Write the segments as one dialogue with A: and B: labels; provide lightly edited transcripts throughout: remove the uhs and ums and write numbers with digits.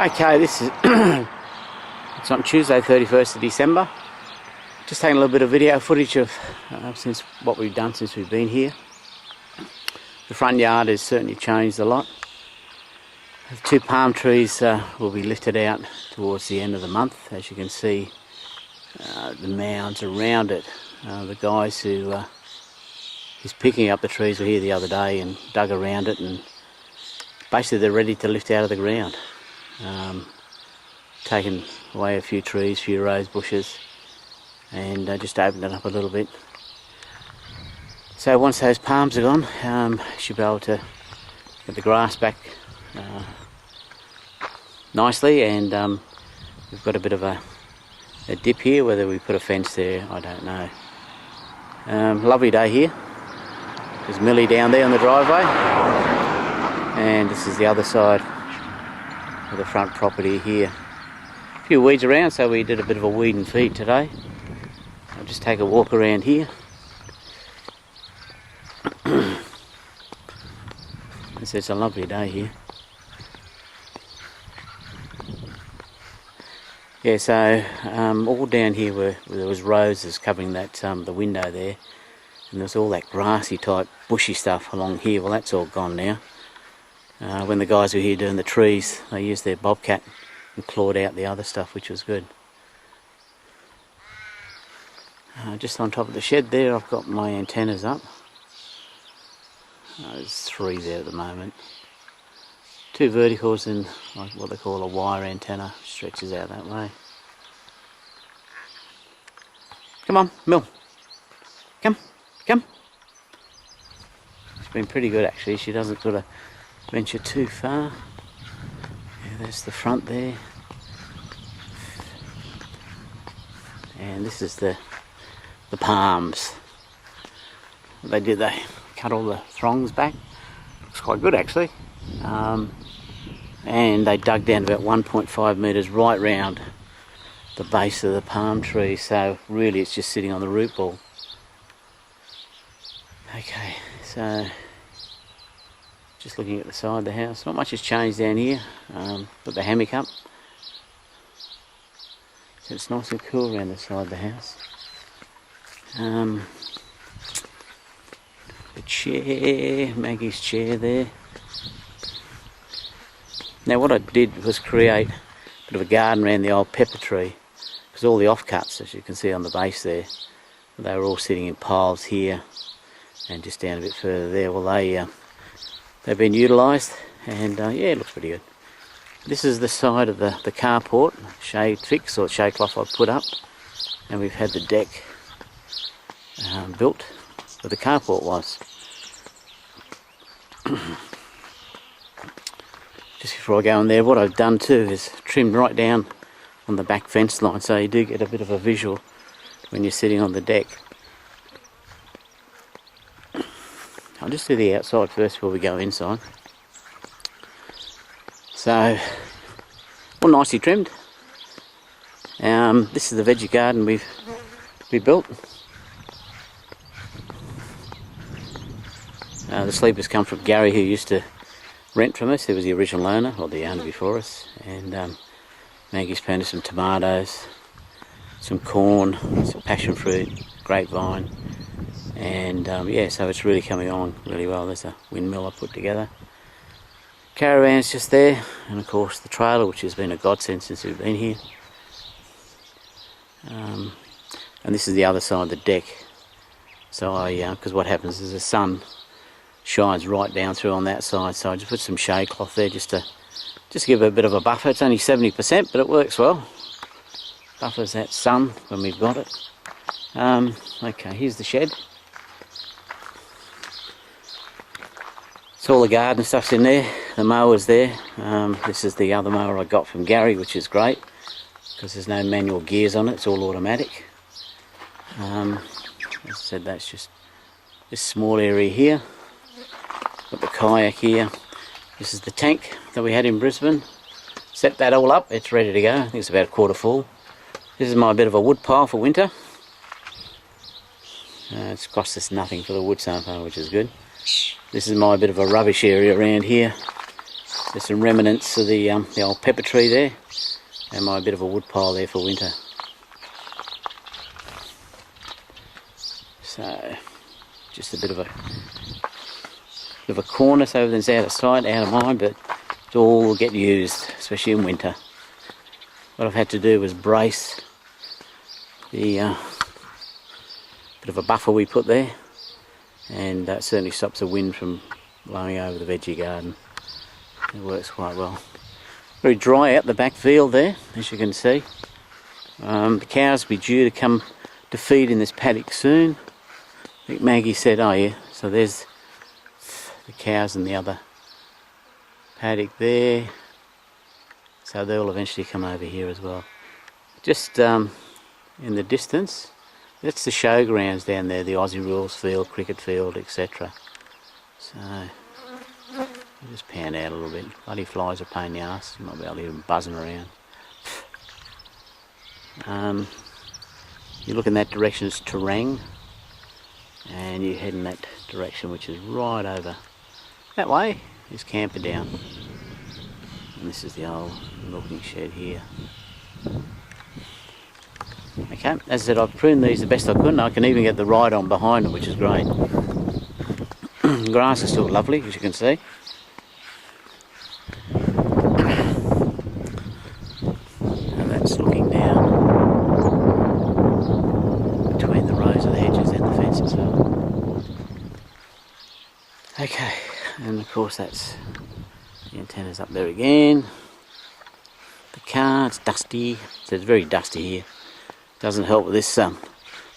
A: Okay, this is it's on Tuesday 31st of December. Just taking a little bit of video footage of since what we've done since we've been here. The front yard has certainly changed a lot. The two palm trees will be lifted out towards the end of the month. As you can see, the mounds around it. The guys who is picking up the trees were here the other day and dug around it, and basically they're ready to lift out of the ground. Taken away a few trees, a few rose bushes, and just opened it up a little bit. So once those palms are gone, should be able to get the grass back nicely, and we've got a bit of a dip here. Whether we put a fence there, I don't know. Lovely day here. There's Millie down there on the driveway, and this is the other side of the front property here. A few weeds around, so we did a bit of a weed and feed today. I'll just take a walk around here. It's a lovely day here. Yeah, so all down here where there was roses covering that the window there, and there's all that grassy type bushy stuff along here. Well, that's all gone now. When the guys were here doing the trees, they used their bobcat and clawed out the other stuff, which was good. Just on top of the shed there, I've got my antennas up. There's 3 there at the moment. 2 verticals and like what they call a wire antenna, stretches out that way. Come on, Mill. Come. She's been pretty good actually. She doesn't sort of venture too far. Yeah, there's the front there. And this is the palms. They cut all the throngs back. Looks quite good actually. And they dug down about 1.5 metres right round the base of the palm tree, so really it's just sitting on the root ball. Okay, so just looking at the side of the house, not much has changed down here. Put the hammock up, so it's nice and cool around the side of the house. The chair, Maggie's chair there. Now what I did was create a bit of a garden around the old pepper tree, because all the offcuts, as you can see on the base there, they were all sitting in piles here and just down a bit further there. Well, they've been utilised, and yeah, it looks pretty good. This is the side of the carport, shade fix or shade cloth I've put up, and we've had the deck built where the carport was. Just before I go in there, what I've done too is trimmed right down on the back fence line, so you do get a bit of a visual when you're sitting on the deck. I'll just do the outside first before we go inside. So, all nicely trimmed. This is the veggie garden we built. The sleepers come from Gary, who used to rent from us. He was the original owner, or the owner before us. And Maggie's planted some tomatoes, some corn, some passion fruit, grapevine, and yeah, so it's really coming on really well. There's a windmill I put together. Caravan's just there, and of course the trailer, which has been a godsend since we've been here. And this is the other side of the deck. So because what happens is the sun shines right down through on that side, so I just put some shade cloth there just to give it a bit of a buffer. It's only 70%, but it works well. Buffers that sun when we've got it. Okay, here's the shed. So all the garden stuff's in there. The mower's there. This is the other mower I got from Gary, which is great because there's no manual gears on it. It's all automatic. As I said, that's just this small area here. Got the kayak here. This is the tank that we had in Brisbane. Set that all up, it's ready to go. I think it's about a quarter full. This is my bit of a wood pile for winter. It's cost us nothing for the wood so far, which is good. This is my bit of a rubbish area around here. There's some remnants of the old pepper tree there, and my bit of a wood pile there for winter. So just a bit of a corner, so everything's out of sight, out of mind, but it all will get used, especially in winter. What I've had to do was brace the bit of a buffer we put there, and that certainly stops the wind from blowing over the veggie garden. It works quite well. Very dry out the back field there, as you can see. The cows will be due to come to feed in this paddock soon. I think Maggie said, oh yeah, so there's the cows in the other paddock there. So they'll eventually come over here as well. Just in the distance, that's the showgrounds down there, the Aussie Rules field, cricket field, etc. So I'll just pan out a little bit. Bloody flies are a pain in the arse. You might be able to hear them buzzing around. You look in that direction, it's Terang, and you head in that direction, which is right over that way is Camperdown, and this is the old milking shed here. Okay, as I said, I've pruned these the best I could, and I can even get the ride on behind them, which is great. The grass is still lovely, as you can see. And that's looking down between the rows of the hedges and the fence itself. Okay, and of course that's the antennas up there again. The car, it's dusty, so it's very dusty here. Doesn't help with this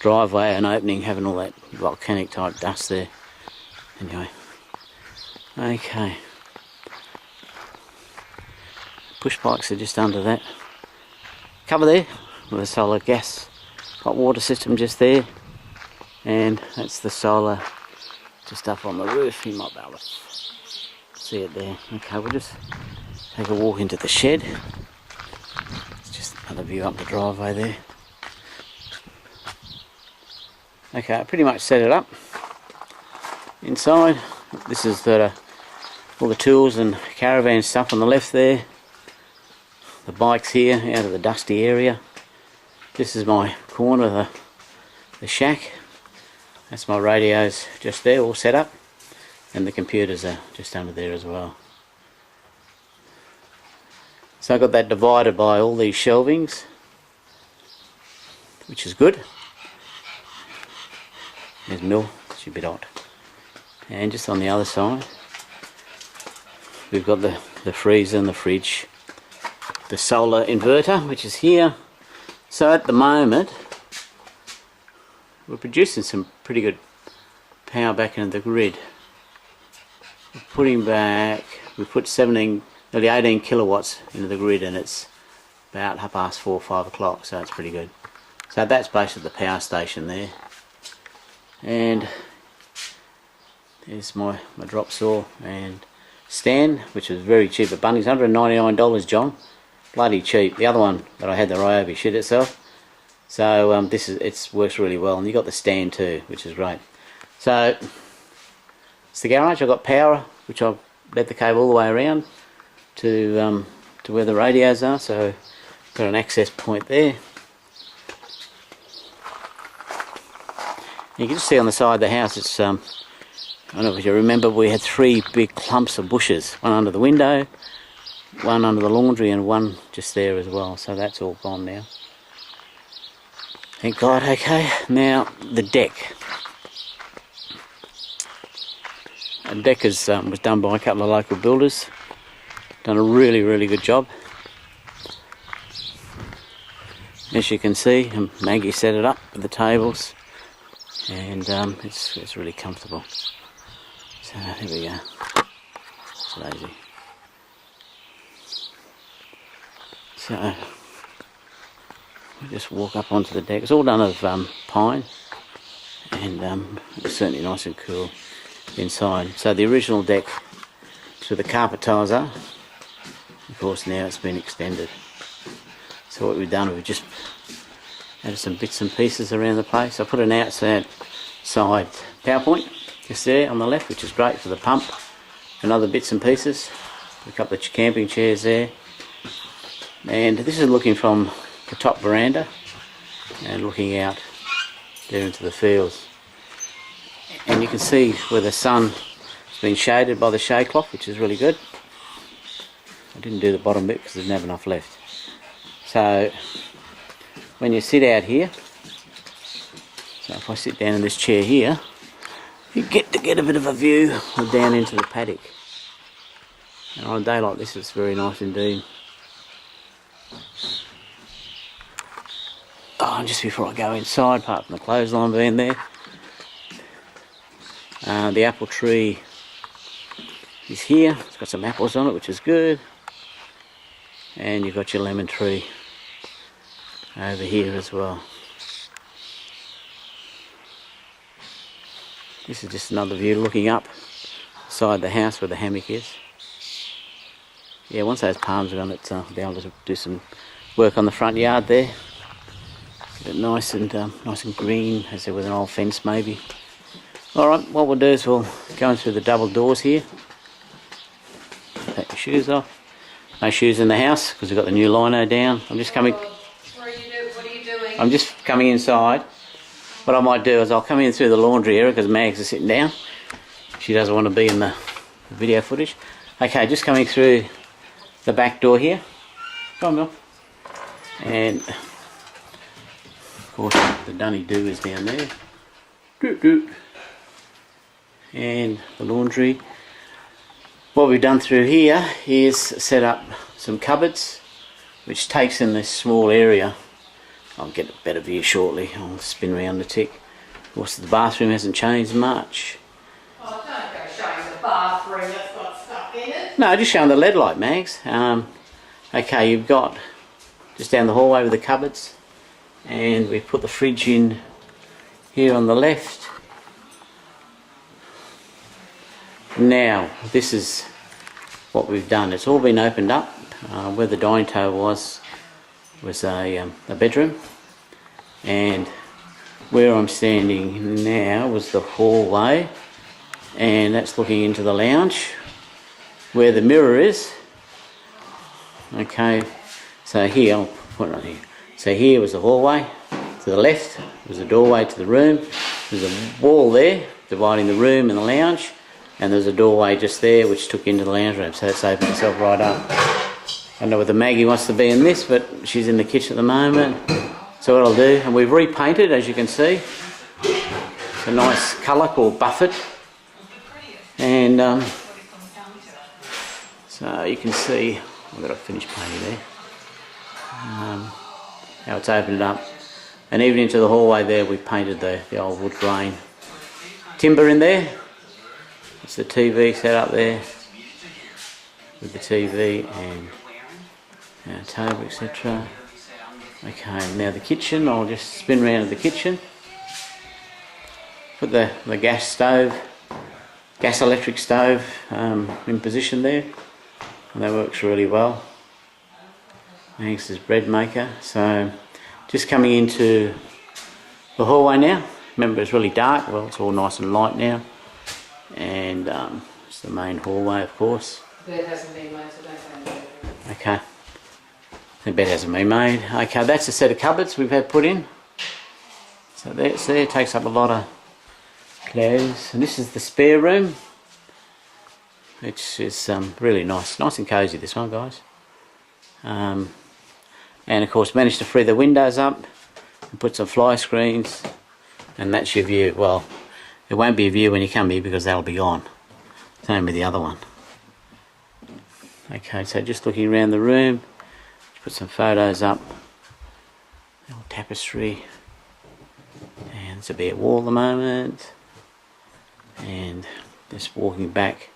A: driveway and opening, having all that volcanic type dust there. Anyway, okay. Push bikes are just under that cover there with a solar gas hot water system just there, and that's the solar just up on the roof. You might be able to see it there. Okay, we'll just take a walk into the shed. It's just another view up the driveway there. Okay, I pretty much set it up inside. This is all the tools and caravan stuff on the left there. The bike's here out of the dusty area. This is my corner of the shack. That's my radios just there, all set up, and the computers are just under there as well. So I got that divided by all these shelvings, which is good. There's mill, it's a bit hot. And just on the other side, we've got the freezer and the fridge, the solar inverter, which is here. So at the moment, we're producing some pretty good power back into the grid. We're putting back, we put 17, nearly 18 kilowatts into the grid, and it's about 4:30, 5 o'clock, so it's pretty good. So that's basically the power station there. And there's my drop saw and stand, which was very cheap at Bunnings, $199, John. Bloody cheap. The other one that I had, the Ryobi, shit itself. So it works really well, and you got the stand too, which is great. So it's the garage. I've got power, which I've led the cable all the way around to where the radios are. So got an access point there. You can just see on the side of the house, it's I don't know if you remember, we had 3 big clumps of bushes, one under the window, one under the laundry, and one just there as well. So that's all gone now. Thank God. Okay, now the deck. The deck was done by a couple of local builders. Done a really good job. As you can see, Maggie set it up with the tables, and it's really comfortable. So here we go. It's lazy. So we just walk up onto the deck. It's all done of pine, and it's certainly nice and cool inside. So the original deck to the carpet tiles are, of course, now it's been extended. So what we've done, we've just added some bits and pieces around the place. I put an outside power point just there on the left, which is great for the pump and other bits and pieces. A couple of camping chairs there. And this is looking from the top veranda and looking out there into the fields. And you can see where the sun has been shaded by the shade cloth, which is really good. I didn't do the bottom bit because there's never enough left. So when you sit out here, so if I sit down in this chair here, you get to get a bit of a view down into the paddock. And on a day like this, it's very nice indeed. Oh, and just before I go inside, apart from the clothesline being there, the apple tree is here. It's got some apples on it, which is good. And you've got your lemon tree over here as well. This is just another view looking up beside the house where the hammock is. Yeah, once those palms are on it, I'll be able to do some work on the front yard there. Get it nice and green, as if with an old fence maybe. Alright, what we'll do is we'll go in through the double doors here. Take your shoes off. No shoes in the house because we've got the new lino down. I'm just coming.
B: What are you doing?
A: I'm just coming inside. What I might do is I'll come in through the laundry area because Mags is sitting down. She doesn't want to be in the video footage. Okay, just coming through the back door here. Come on, Bill. And of course the dunny do is down there. Doot doot. And the laundry. What we've done through here is set up some cupboards, which takes in this small area. I'll get a better view shortly. I'll spin around the tick. Of course, the bathroom hasn't changed much.
B: Oh, don't go showing the bathroom that's got stuff in it.
A: No, just showing the lead light, Mags. Okay, you've got just down the hallway with the cupboards, and we put the fridge in here on the left. Now, this is what we've done. It's all been opened up. Where the dining table was a bedroom, and where I'm standing now was the hallway, and that's looking into the lounge where the mirror is. Okay, so here, I'll put it on here. So here was the hallway. To the left was the doorway to the room. There's a wall there dividing the room and the lounge, and there's a doorway just there which took into the lounge room, so it's opened itself right up. I don't know whether Maggie wants to be in this, but she's in the kitchen at the moment. So what I'll do, and we've repainted, as you can see. It's a nice colour called Buffett. And so you can see, I've got to finish painting there. How it's opened up. And even into the hallway there, we painted the old wood grain timber in there. It's the TV set up there with the TV and table, etc. Okay, now the kitchen. I'll just spin around to the kitchen. Put the gas stove, gas electric stove in position there, and that works really well. Thanks, this bread maker. So just coming into the hallway now. Remember, it's really dark. Well, it's all nice and light now. And it's the main hallway, of course.
B: Bed hasn't been made, so don't go in the
A: Okay. The bed hasn't been made. Okay, that's a set of cupboards we've had put in. So that's there. It takes up a lot of clothes. And this is the spare room, which is really nice. Nice and cosy, this one, guys. And of course, managed to free the windows up and put some fly screens. And that's your view. Well, it won't be a view when you come here because that'll be gone. Same with the other one. Okay, so just looking around the room, put some photos up. Little tapestry, and it's a bare wall at the moment. And just walking back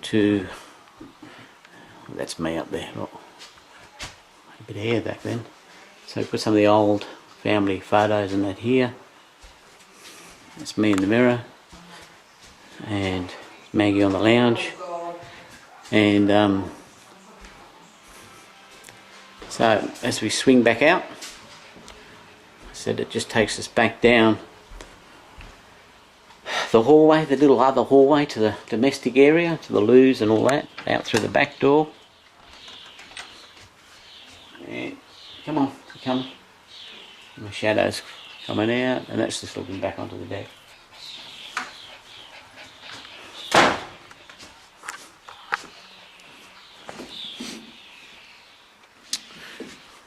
A: to, that's me up there. Oh, a bit of hair back then. So put some of the old family photos in that here. That's me in the mirror, and Maggie on the lounge. And so as we swing back out, I said it just takes us back down the hallway, the little other hallway to the domestic area, to the loos and all that, out through the back door. And come on, come. And the shadows coming out, and that's just looking back onto the deck.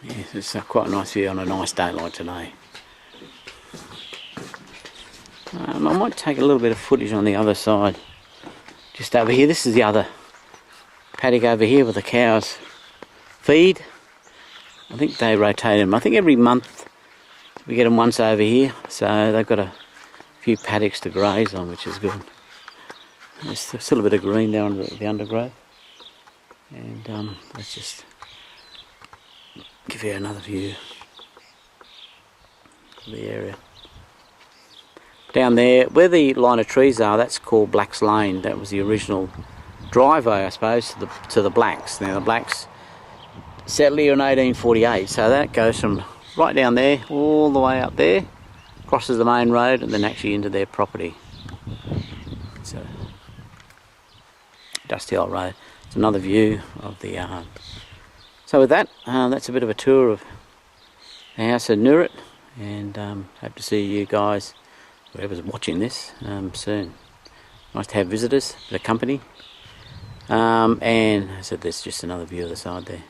A: Yes, it's quite a nice view on a nice day like today. I might take a little bit of footage on the other side. Just over here, this is the other paddock over here where the cows feed. I think they rotate them. I think every month we get them once over here, so they've got a few paddocks to graze on, which is good. There's still a bit of green there under the undergrowth. And let's just give you another view of the area. Down there, where the line of trees are, that's called Black's Lane. That was the original driveway, I suppose, to the Blacks. Now the Blacks settled here in 1848, so that goes from right down there all the way up there, crosses the main road, and then actually into their property. It's a dusty old road. It's another view of the yard. So with that, that's a bit of a tour of the house at Noorat, and hope to see you guys, whoever's watching this, soon. Nice to have visitors, a bit of company. And as I said, there's just another view of the side there.